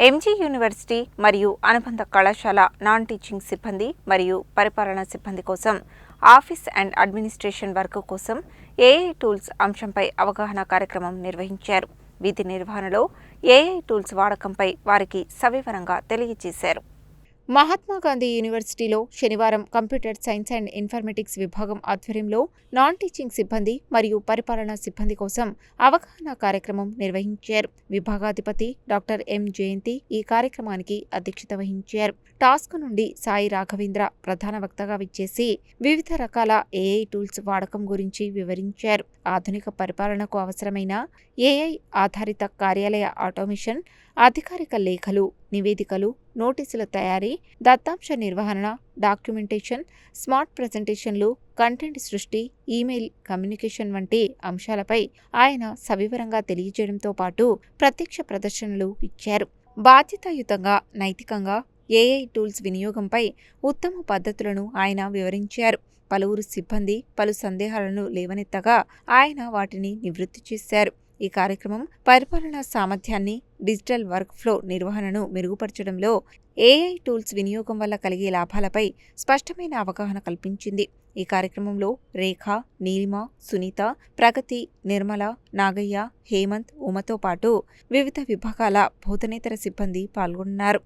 MG university మరియు అనుబంధ కళాశాల నాన్ టీచింగ్ సిబ్బంది మరియు పరిపాలనా సిబ్బంది కోసం ఆఫీస్ అండ్ అడ్మినిస్ట్రేషన్ వర్క్ కోసం ఏఐ టూల్స్ అంశంపై అవగాహన కార్యక్రమం నిర్వహించారు. విధి నిర్వహణలో ఏఐ టూల్స్ వాడకంపై వారికి సవివరంగా తెలియజేశారు. మహాత్మాగాంధీ యూనివర్సిటీలో శనివారం కంప్యూటర్ సైన్స్ అండ్ ఇన్ఫర్మేటిక్స్ విభాగం ఆధ్వర్యంలో నాన్ టీచింగ్ సిబ్బంది మరియు పరిపాలనా సిబ్బంది కోసం అవగాహన కార్యక్రమం నిర్వహించారు. విభాగాధిపతి డాక్టర్ ఎం జయంతి ఈ కార్యక్రమానికి అధ్యక్షత వహించారు. టాస్క్ నుండి సాయి రాఘవేంద్ర ప్రధాన వక్తగా విచ్చేసి వివిధ రకాల ఏఐ టూల్స్ వాడకం గురించి వివరించారు. ఆధునిక పరిపాలనకు అవసరమైన ఏఐ ఆధారిత కార్యాలయ ఆటోమేషన్, అధికారిక లేఖలు, నివేదికలు, నోటీసుల తయారీ, దత్తాంశ నిర్వహణ, డాక్యుమెంటేషన్, స్మార్ట్ ప్రెజెంటేషన్లు, కంటెంట్ సృష్టి, ఈమెయిల్ కమ్యూనికేషన్ వంటి అంశాలపై ఆయన సవివరంగా తెలియజేయడంతో పాటు ప్రత్యక్ష ప్రదర్శనలు ఇచ్చారు. బాధ్యతాయుతంగా, నైతికంగా ఏఐ టూల్స్ వినియోగంపై ఉత్తమ పద్ధతులను ఆయన వివరించారు. పలువురు సిబ్బంది పలు సందేహాలను లేవనెత్తగా ఆయన వాటిని నివృత్తి చేశారు. ఈ కార్యక్రమం పరిపాలనా సామర్థ్యాన్ని, డిజిటల్ వర్క్ ఫ్లో నిర్వహణను మెరుగుపరచడంలో ఏఐ టూల్స్ వినియోగం వల్ల కలిగే లాభాలపై స్పష్టమైన అవగాహన కల్పించింది. ఈ కార్యక్రమంలో రేఖ, నీలిమ, సునీత, ప్రగతి, నిర్మల, నాగయ్య, హేమంత్, ఉమతో పాటు వివిధ విభాగాల బోధనేతర సిబ్బంది పాల్గొన్నారు.